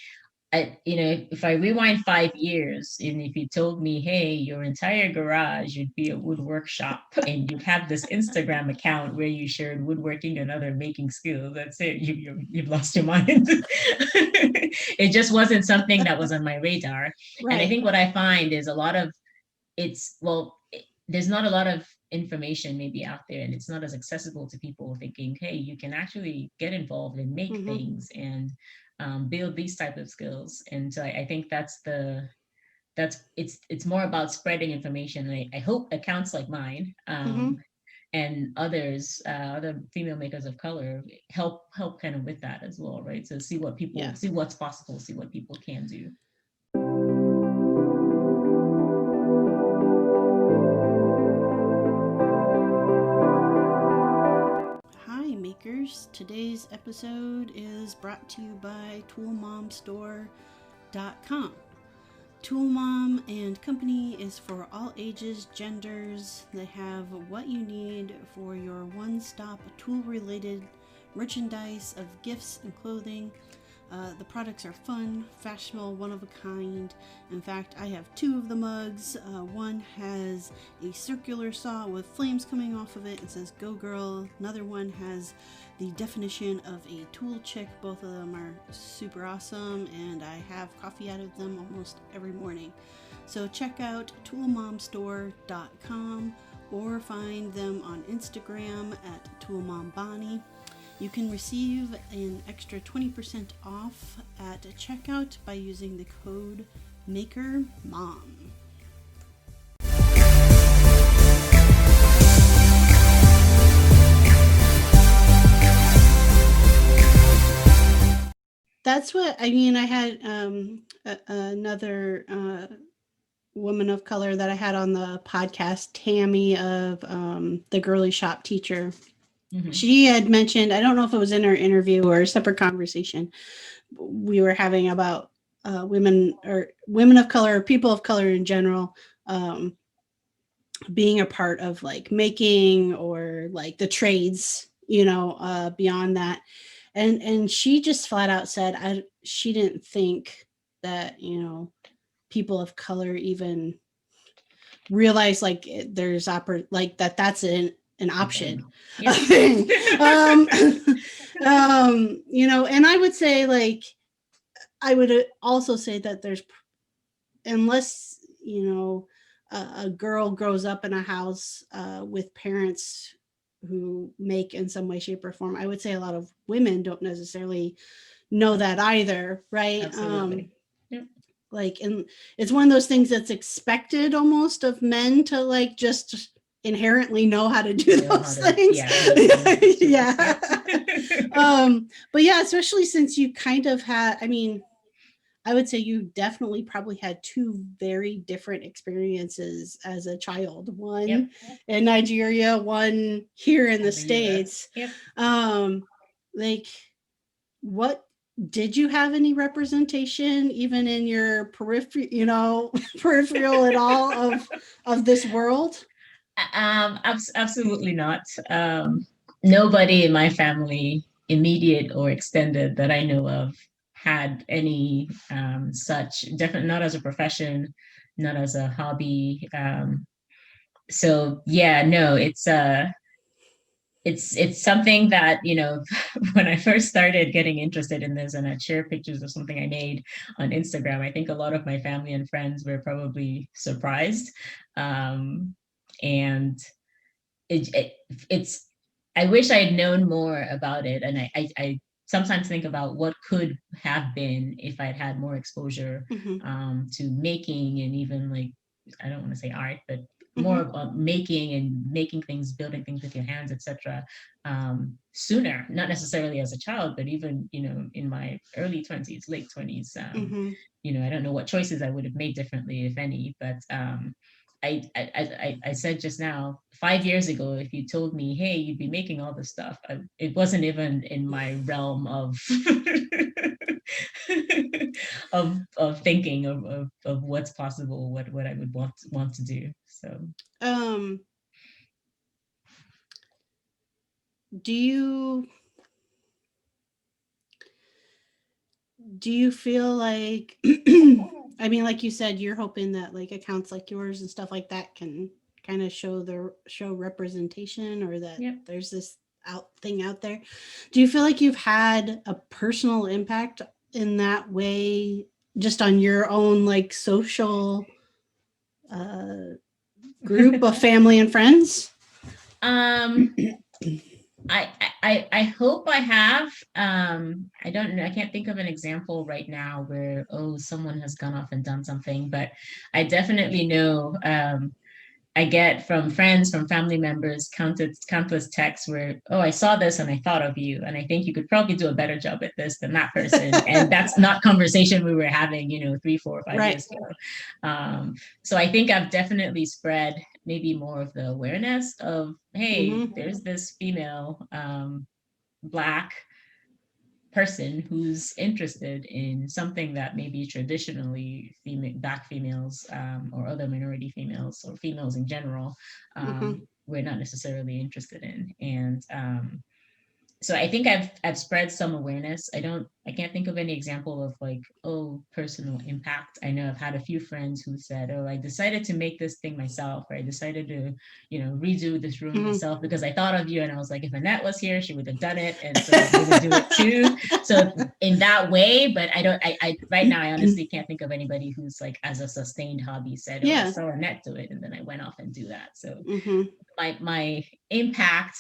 if I rewind 5 years, and if you told me, hey, your entire garage would be a woodwork shop and you'd have this Instagram account where you shared woodworking and other making skills, that's it. You've lost your mind. It just wasn't something that was on my radar. Right. And I think what I find is there's not a lot of information maybe out there, and it's not as accessible to people thinking, hey, you can actually get involved and make things and build these type of skills. And so I think it's more about spreading information. And I hope accounts like mine and others, other female makers of color help kind of with that as well, right? So see what's possible, see what people can do. Hi makers, today's episode is brought to you by toolmomstore.com. Tool Mom and Company is for all ages, genders. They have what you need for your one-stop tool-related merchandise of gifts and clothing. The products are fun, fashionable, one of a kind. In fact, I have 2 of the mugs. One has a circular saw with flames coming off of it. It says "Go Girl." Another one has the definition of a tool chick. Both of them are super awesome, and I have coffee out of them almost every morning. So check out toolmomstore.com or find them on Instagram at toolmombani. You can receive an extra 20% off at checkout by using the code MAKERMOM. That's what I mean. I had another woman of color that I had on the podcast, Tammy of the Girly Shop Teacher. Mm-hmm. She had mentioned, I don't know if it was in her interview or a separate conversation we were having about women of color, or people of color in general, being a part of like making or like the trades, beyond that. And she just flat out said she didn't think that, people of color even realize like there's that's an option. Yeah. And I would say like, I would also say that there's, unless, a girl grows up in a house with parents who make in some way, shape, or form, I would say a lot of women don't necessarily know that either, right? Absolutely. Yep. Like, and it's one of those things that's expected almost of men to like just inherently know how to do those things. Yeah. But yeah, especially since you kind of had, I would say you definitely probably had two very different experiences as a child. One in Nigeria, one here in the States. Like, what, did you have any representation even in your peripheral at all of this world? Absolutely not. Nobody in my family, immediate or extended, that I know of had any such, definitely not as a profession, not as a hobby. So yeah, no, it's something that, when I first started getting interested in this and I'd share pictures of something I made on Instagram, I think a lot of my family and friends were probably surprised. And it's, I wish I had known more about it. And I sometimes think about what could have been if I'd had more exposure to making, and even like, I don't want to say art, but more of making and making things, building things with your hands, etc. Sooner, not necessarily as a child, but even, in my early 20s, late 20s. I don't know what choices I would have made differently, if any, but I said just now, 5 years ago, if you told me, hey, you'd be making all this stuff, it wasn't even in my realm of of thinking of what's possible, what I would want to do. So do you feel like like you said, you're hoping that like accounts like yours and stuff like that can kind of show representation, or that there's this thing out there. Do you feel like you've had a personal impact in that way, just on your own like social group of family and friends? I hope I have. I don't know. I can't think of an example right now where, someone has gone off and done something, but I definitely know, I get from friends, from family members, countless texts where, I saw this and I thought of you, and I think you could probably do a better job at this than that person. And that's not conversation we were having, 3, 4, 5 years ago. So I think I've definitely spread maybe more of the awareness of, hey, there's this female Black person who's interested in something that maybe traditionally Black females or other minority females, or females in general, we're not necessarily interested in. And so I think I've spread some awareness. I can't think of any example of like, oh, personal impact. I know I've had a few friends who said, oh, I decided to make this thing myself, or I decided to, redo this room Mhm. myself because I thought of you. And I was like, if Annette was here, she would have done it. And so I'm gonna do it too. So in that way, but I right now I honestly can't think of anybody who's like as a sustained hobby said, oh, I Yeah. saw Annette do it and then I went off and do that. So Hmm. my impact,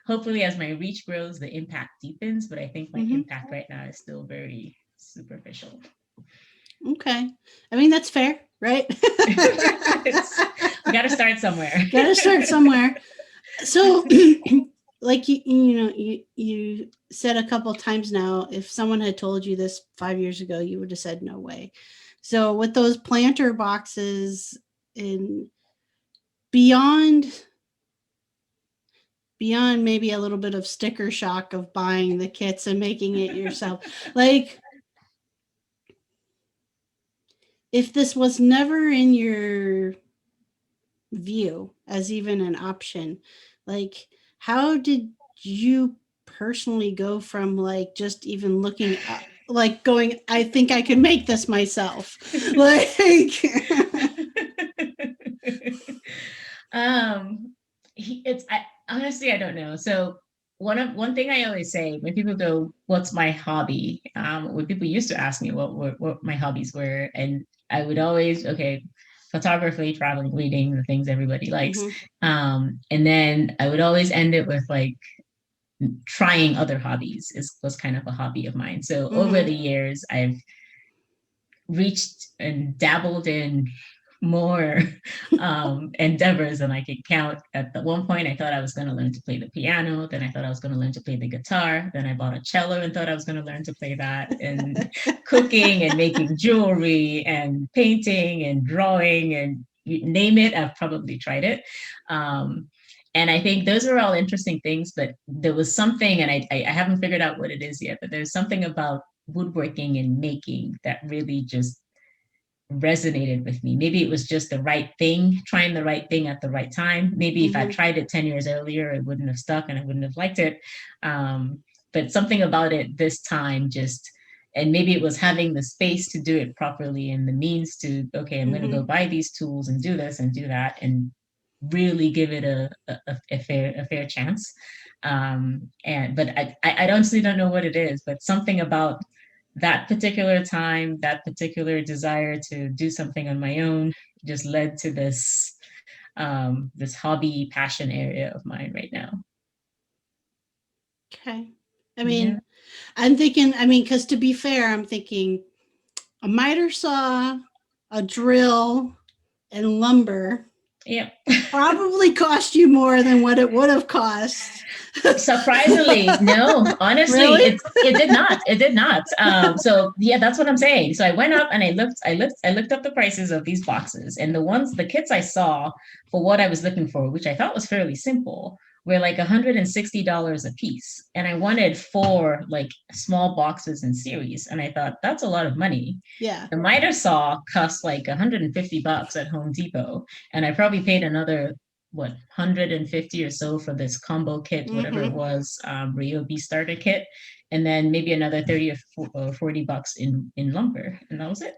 hopefully as my reach grows, the impact deepens, but I think my Hmm. impact right now is still very superficial. Okay. I mean, that's fair, right? We got to start somewhere. Got to start somewhere. So, like you said a couple times now, if someone had told you this 5 years ago, you would have said no way. So, with those planter boxes in beyond maybe a little bit of sticker shock of buying the kits and making it yourself, like if this was never in your view as even an option, like how did you personally go from like just even looking up, like going, I think I can make this myself, like It's honestly I don't know. So one thing I always say when people go, "What's my hobby?" When people used to ask me what my hobbies were, and I would always, okay, photography, traveling, reading, the things everybody likes. Mhm. And then I would always end it with like trying other hobbies was kind of a hobby of mine. So over Mhm. the years, I've reached and dabbled in more endeavors than I could count. At the one point, I thought I was going to learn to play the piano. Then I thought I was going to learn to play the guitar. Then I bought a cello and thought I was going to learn to play that. And cooking and making jewelry and painting and drawing and you name it, I've probably tried it. Um, and I think those are all interesting things, but there was something, and I haven't figured out what it is yet, but there's something about woodworking and making that really just resonated with me. Maybe it was just the right thing, trying the right thing at the right time. Maybe if I Mhm. tried it 10 years earlier, it wouldn't have stuck and I wouldn't have liked it. But something about it this time just, and maybe it was having the space to do it properly and the means to, okay, I'm going to go Mhm. buy these tools and do this and do that and really give it a fair chance. And but I honestly don't know what it is, but something about that particular time, that particular desire to do something on my own just led to this hobby passion area of mine right now. Okay. I Yeah. mean, I'm thinking, I mean, because to be fair, I'm thinking a miter saw, a drill, and lumber Yeah. probably cost you more than what it would have cost. Surprisingly, no, honestly, Really? it did not. It did not. So yeah, that's what I'm saying. So I went up and I looked up the prices of these boxes, and the kits I saw for what I was looking for, which I thought was fairly simple, were like $160 a piece. And I wanted four like small boxes in series. And I thought that's a lot of money. Yeah. The miter saw cost like $150 at Home Depot, and I probably paid another what 150 or so for this combo kit, whatever it Mm-hmm. was, Ryobi starter kit, and then maybe another 30 or $40 in lumber, and that was it.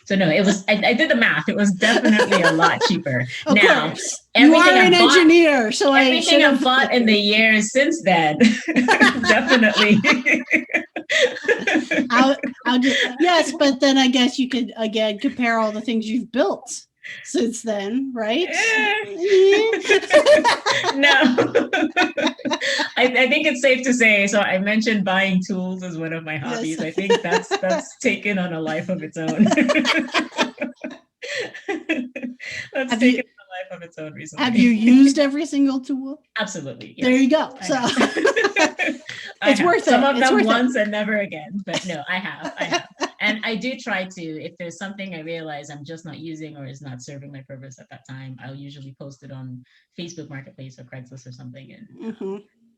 So no, it was I did the math. It was definitely a lot cheeper. Of Now, course. You everything are an I've bought, engineer, so I everything should I've have. bought in the years since then, definitely. I'll just, yes, but then I guess you could again compare all the things you've built since then, right? No. I think it's safe to say. So I mentioned buying tools as one of my hobbies. Yes. I think that's taken on a life of its own. That's Have you taken on a life of its own have you recently. used every single tool? Absolutely, There yes. you go. I So have. I it's have. worth Some it. of It's them worth it. once and never again. But no, I have. I have. And I do try to, if there's something I realize I'm just not using or is not serving my purpose at that time, I'll usually post it on Facebook Marketplace or Craigslist or something and Mm-hmm.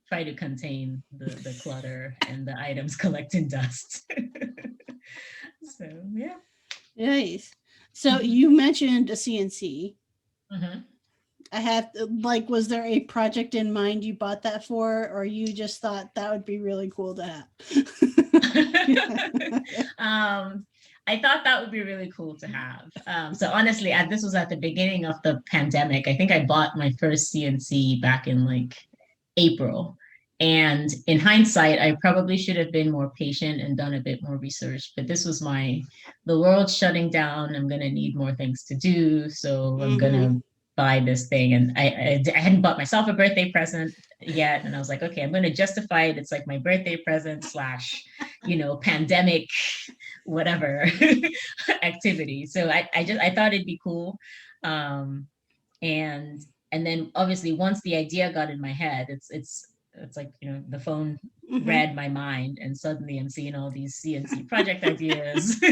try to contain the clutter and the items collecting dust. So yeah. Nice. So you mentioned a CNC. Mhm. I have like, was there a project in mind you bought that for, or you just thought that would be really cool to have? I thought that would be really cool to have. So honestly, this was at the beginning of the pandemic. I think I bought my first CNC back in like April. And in hindsight, I probably should have been more patient and done a bit more research. But this was the world's shutting down. I'm going to need more things to do. So I'm going to buy this thing. And I hadn't bought myself a birthday present yet. And I was like, okay, I'm going to justify it. It's like my birthday present / pandemic, whatever activity. So I thought it'd be cool. And then obviously once the idea got in my head, it's like, the phone read my mind, and suddenly I'm seeing all these CNC project ideas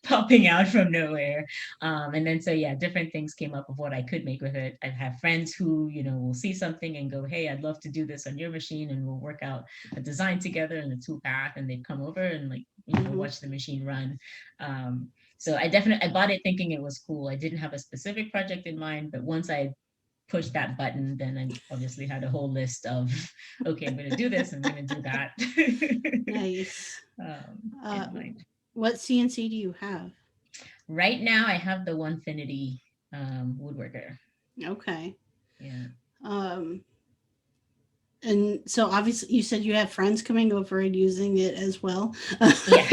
popping out from nowhere. And then, so yeah, different things came up of what I could make with it. I have friends who, will see something and go, hey, I'd love to do this on your machine, and we'll work out a design together and a tool path, and they'd come over and like, watch the machine run. So I bought it thinking it was cool. I didn't have a specific project in mind, but once I push that button, then I obviously had a whole list of, okay, I'm going to do this, I'm going to do that. Nice. What CNC do you have? Right now, I have the Onefinity Woodworker. Okay. Yeah. And so obviously you said you have friends coming over and using it as well. Yeah.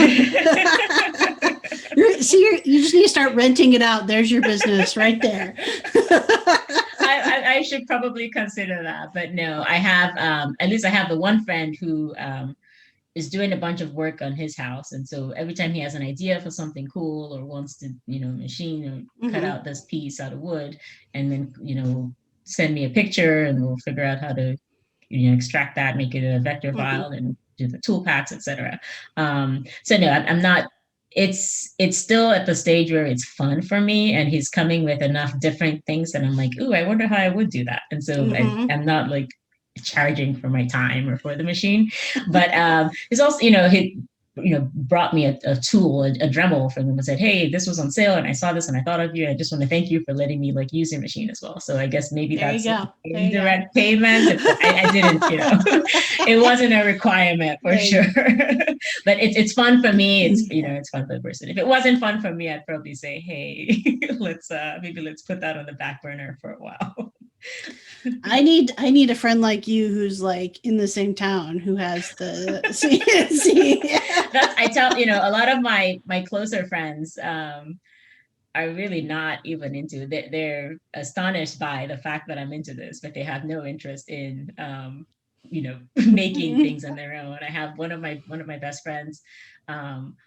See, you just need to start renting it out. There's your business right there. I should probably consider that, but no, I have, at least I have the one friend who is doing a bunch of work on his house. And so every time he has an idea for something cool or wants to, machine or cut out this piece out of wood, and then, send me a picture, and we'll figure out how to, extract that, make it a vector file, and do the tool paths, etc. So no, I'm not. It's still at the stage where it's fun for me, and he's coming with enough different things that I'm like, ooh, I wonder how I would do that. And so I'm not like charging for my time or for the machine, but it's also, he brought me a tool, a Dremel from them, and said, hey, this was on sale and I saw this and I thought of you, and I just want to thank you for letting me like use your machine as well. So I guess maybe that's indirect payment. I didn't, it wasn't a requirement for sure. But it's fun for me. It's it's fun for the person. If it wasn't fun for me, I'd probably say, hey, let's put that on the back burner for a while. I need a friend like you who's like in the same town who has the CNC. I tell a lot of my closer friends are really not even into it. They're astonished by the fact that I'm into this, but they have no interest in making things on their own. I have one of my best friends.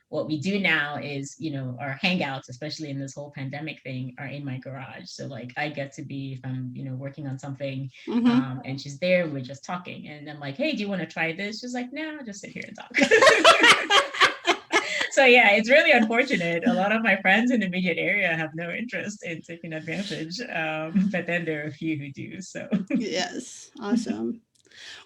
What we do now is, our hangouts, especially in this whole pandemic thing, are in my garage. So like I get to be, if I'm, working on something, and she's there, we're just talking, and I'm like, hey, do you want to try this? She's like, no, I'll just sit here and talk. So yeah, it's really unfortunate. A lot of my friends in the immediate area have no interest in taking advantage. But then there are a few who do. So yes, awesome.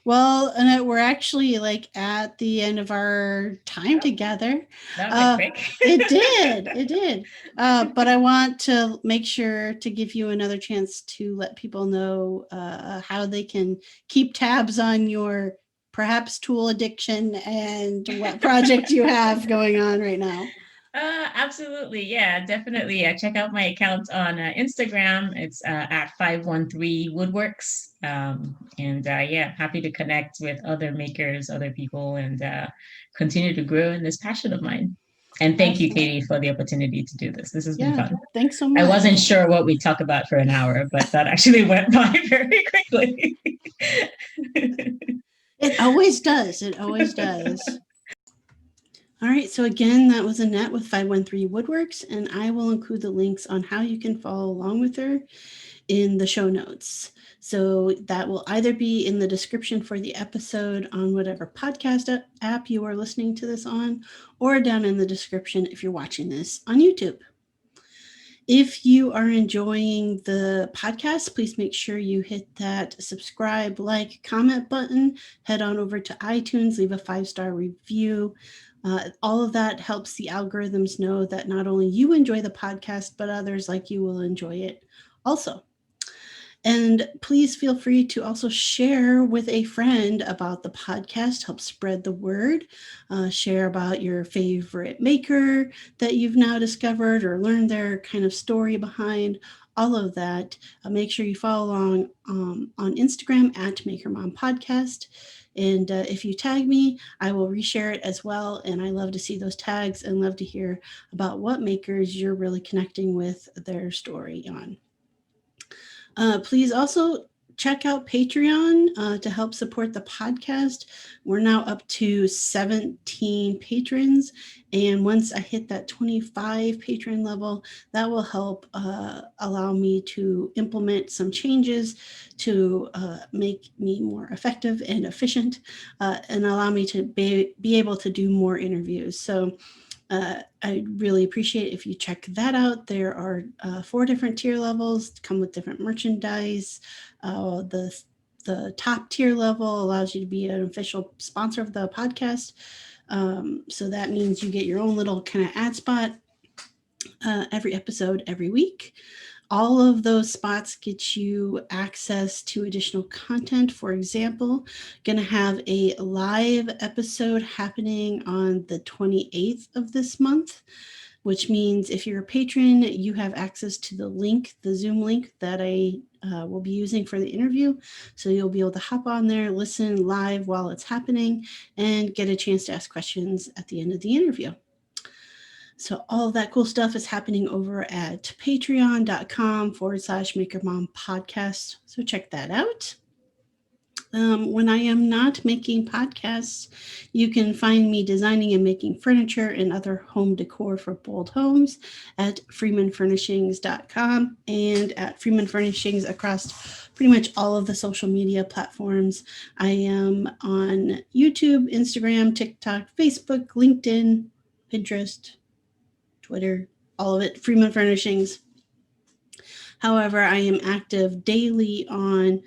Well, Annette, we're actually like at the end of our time together. That was quick. It did. But I want to make sure to give you another chance to let people know how they can keep tabs on your perhaps tool addiction and what project you have going on right now. Absolutely. Yeah, definitely. Check out my account on Instagram. It's at 513 Woodworks. And yeah, happy to connect with other makers, other people, and continue to grow in this passion of mine. And thank you, Katie, for the opportunity to do this. This has been fun. Thanks so much. I wasn't sure what we'd talk about for an hour, but that actually went by very quickly. It always does. It always does. All right, so again, that was Annette with 513 Woodworks, and I will include the links on how you can follow along with her in the show notes. So that will either be in the description for the episode on whatever podcast app you are listening to this on, or down in the description if you're watching this on YouTube. If you are enjoying the podcast, please make sure you hit that subscribe, like, comment button. Head on over to iTunes, leave a 5-star review. All of that helps the algorithms know that not only you enjoy the podcast, but others like you will enjoy it also. And please feel free to also share with a friend about the podcast, help spread the word, share about your favorite maker that you've now discovered or learned their kind of story behind all of that. Make sure you follow along on Instagram at Maker Mom Podcast. And if you tag me, I will reshare it as well. And I love to see those tags and love to hear about what makers you're really connecting with their story on. Please also check out Patreon to help support the podcast. We're now up to 17 patrons. And once I hit that 25 patron level, that will help allow me to implement some changes to make me more effective and efficient and allow me to be able to do more interviews. So I really appreciate if you check that out. There are 4 different tier levels, come with different merchandise. The top tier level allows you to be an official sponsor of the podcast. So that means you get your own little kind of ad spot every episode, every week. All of those spots get you access to additional content. For example, going to have a live episode happening on the 28th of this month, which means if you're a patron, you have access to the link, the Zoom link that I will be using for the interview. So you'll be able to hop on there, listen live while it's happening, and get a chance to ask questions at the end of the interview. So all of that cool stuff is happening over at patreon.com/Maker Mom Podcast. So check that out. When I am not making podcasts, you can find me designing and making furniture and other home decor for bold homes at freemanfurnishings.com and at Freeman Furnishings across pretty much all of the social media platforms. I am on YouTube, Instagram, TikTok, Facebook, LinkedIn, Pinterest, Twitter, all of it, Freeman Furnishings. However, I am active daily on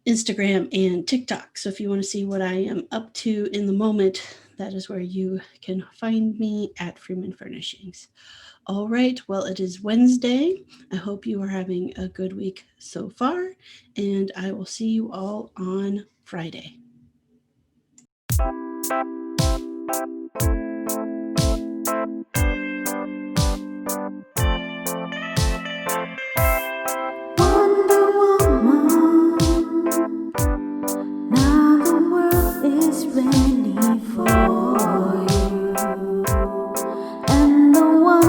Instagram and TikTok. So if you want to see what I am up to in the moment, that is where you can find me at Freeman Furnishings. All right. Well, it is Wednesday. I hope you are having a good week so far, and I will see you all on Friday. Wonder Woman, now the world is ready for you, and the one